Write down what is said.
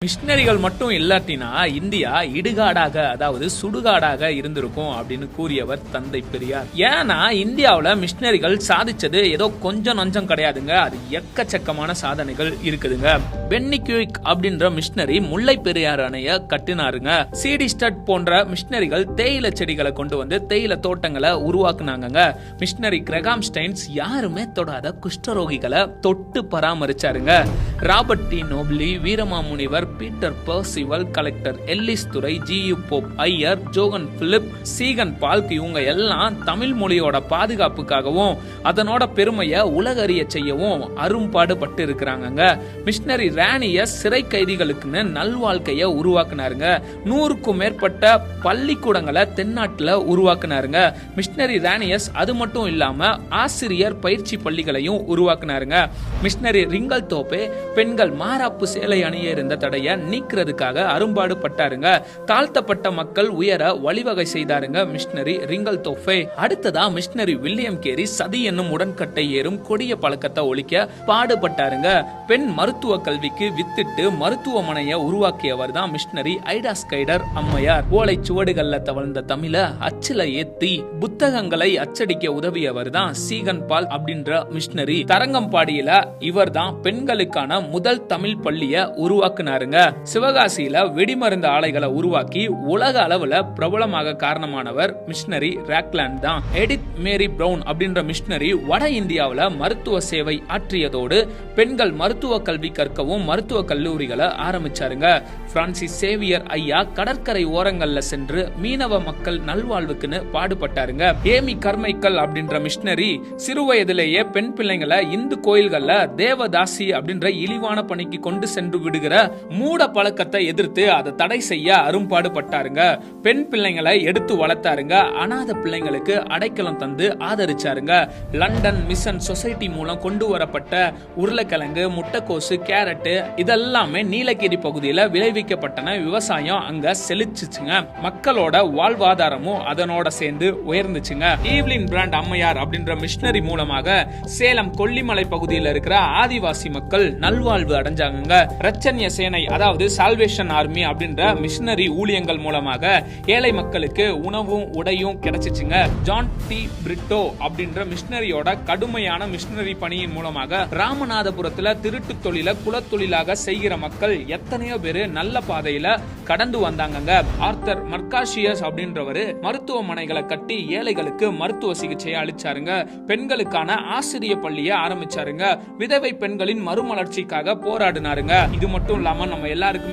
மிஷினரிகள் மட்டும் இல்லாட்டினா இந்தியா இடுகாடாக அதாவது சுடுகாடாக இருந்திருக்கும் அப்படின்னு கூறியவர் தந்தை பெரியார். ஏன்னா இந்தியாவுல மிஷினரிகள் சாதிச்சது ஏதோ கொஞ்சம் நஞ்சம் கிடையாதுங்க, அது எக்கச்சக்கமான சாதனைகள் இருக்குதுங்க. பென்னி குயிக் அப்படின்ற மிஷினரி முல்லை பெரியார் அணைய கட்டினாருங்க. சிடி ஸ்டட் போன்ற மிஷினரிகள் தேயிலை செடிகளை கொண்டு வந்து தேயிலை தோட்டங்களை உருவாக்குனாங்க. மிஷினரி கிரகாம் ஸ்டைன்ஸ் யாருமே தொடாத குஷ்டரோகிகளை தொட்டு பராமரிச்சாருங்க. Robert de Nobili, Veeramamunivar, Peter Percival, collector Ellis Durai, G U. Pope Iyer, Johann Philipp, Ziegenbalg இவங்க எல்லாம் தமிழ் மொழியோட பாதுகாப்புக்காகவும் அதனோட பெருமையை உலகறிய செய்யவும் அரும்பாடுபட்டு இருக்கிறாங்க. மிஷினரி ராணியஸ் சிறை கைதிகளுக்குன்னு நல்வாழ்க்கைய உருவாக்குனாருங்க. 100க்கும் மேற்பட்ட பள்ளிக்கூடங்களை தென்னாட்டுல உருவாக்குனாருங்க. மிஷினரி ராணியஸ் அது மட்டும் இல்லாம ஆசிரியர் பயிற்சி பள்ளிகளையும் உருவாக்குனாருங்க. மிஷினரி ரிங்கல் தோப்பே பெண்கள் மாராப்பு சேலை அணிய இருந்த தடைய நீக்கிறதுக்காக அரும்பாடு பட்டாருங்க. தாழ்த்தப்பட்ட மக்கள் உயர வழிவகை செய்தாருங்க மிஷினரி ரிங்கல் தோஃபே. அடுத்ததா மிஷினரி வில்லியம் கேரி சதி என்னும் உடன்கட்டை ஏறும் கொடிய பழக்கத்தை ஒழிக்க பாடுபட்டாருங்க. பெண் மருத்துவ கல்விக்கு வித்திட்டு மருத்துவமனையை உருவாக்கியவர் தான் மிஷினரி ஐடா ஸ்கைடர் அம்மையார். ஓலை சுவடுகள்ல தவழ்ந்த தமிழ அச்சில ஏத்தி புத்தகங்களை அச்சடிக்க உதவியவர் தான் சீகன் பால் அப்படின்ற மிஷினரி. தரங்கம்பாடியில இவர் தான் பெண்களுக்கான முதல் தமிழ் பள்ளிய உருவாக்குனாருங்க. சிவகாசியில வெடிமருந்து ஆலைகளை உருவாக்கி உலக அளவுல பிரபலமாக காரணமானவர் மிஷினரி ராக்லாண்ட் தான். எடித் மேரி பிரவுன் அப்படின்ற மிஷினரி வட இந்தியாவில மருத்துவ சேவை ஆற்றியதோடு பெண்கள் மருத்துவ கல்வி கற்கவும் மருத்துவ கல்லூரிகளை ஆரம்பிச்சாருங்க. பிரான்சிஸ் சேவியர் ஐயா கடற்கரை ஓரங்கள்ல சென்று மீனவ மக்கள் நல்வாழ்வுக்குன்னு பாடுபட்டாருங்க. ஏமி கர்மைக்கல் அப்படின்ற மிஷினரி சிறு வயதிலேயே பெண் பிள்ளைங்களை இந்து கோயில்கள்ல தேவதாசி அப்படின்ற இழிவான பணிக்கு கொண்டு சென்று விடுகிற மூட பழக்கத்தை எதிர்த்து அதை தடை செய்ய அரும்பாடுபட்டாருங்க. பெண் பிள்ளைங்களை எடுத்து வளர்த்தாருங்க. அநாத பிள்ளைங்களுக்கு அடைக்கலம் தந்து ஆதரிச்சாருங்க. லண்டன் மிஷன் சொசைட்டி மூலம் கொண்டு வரப்பட்ட உருளைக்கிழங்கு, முட்டைக்கோசு, கேரட் இதெல்லாமே நீலகிரி பகுதியில விளைவிக்கப்பட்டன. விவசாயம் அங்க செழிச்சுச்சுங்க. மக்களோட வாழ்வாதாரமும் அதனோட சேர்ந்து உயர்ந்துச்சுங்க. ஈவ்லின் பிராண்ட் அம்மையார் அப்படின்ற மிஷினரி மூலமாக சேலம் கொல்லிமலை பகுதியில் இருக்கிற ஆதிவாசி மக்கள் நல்வாழ்வு அடைஞ்சாங்க. ரச்சன்ய சேனை அதாவது சால்வேஷன் ஆர்மி அப்படின்ற மிஷினரி ஊழியங்கள் மூலமாக ஏழை மக்களுக்கு உணவும் உடையும் கிடைச்சிச்சுங்க. ஜான் டி பிரிட்டோ அப்படின்ற மிஷினரியோட கடுமையான மிஷினரி பணியின் மூலமாக ராமநாதபுரத்துல திருட்டு தொழில குலத்தொழிலாக செய்கிற மக்கள் எத்தனையோ பேரு நல்ல பாதையில கடந்து வந்தாங்க. ஆர்த்தர் மர்காஷியஸ் அப்படின்றவரு மருத்துவமனைகளை கட்டி ஏழைகளுக்கு மருத்துவ சிகிச்சையை அளிச்சாருங்க. பெண்களுக்கான ஆசிரிய பள்ளியை ஆரம்பிச்சாருங்க. விதவை பெண்களின் மறுமலர்ச்சிக்காக போராடினாருங்க. இது மட்டும் இல்லாம நம்ம எல்லாருக்கும்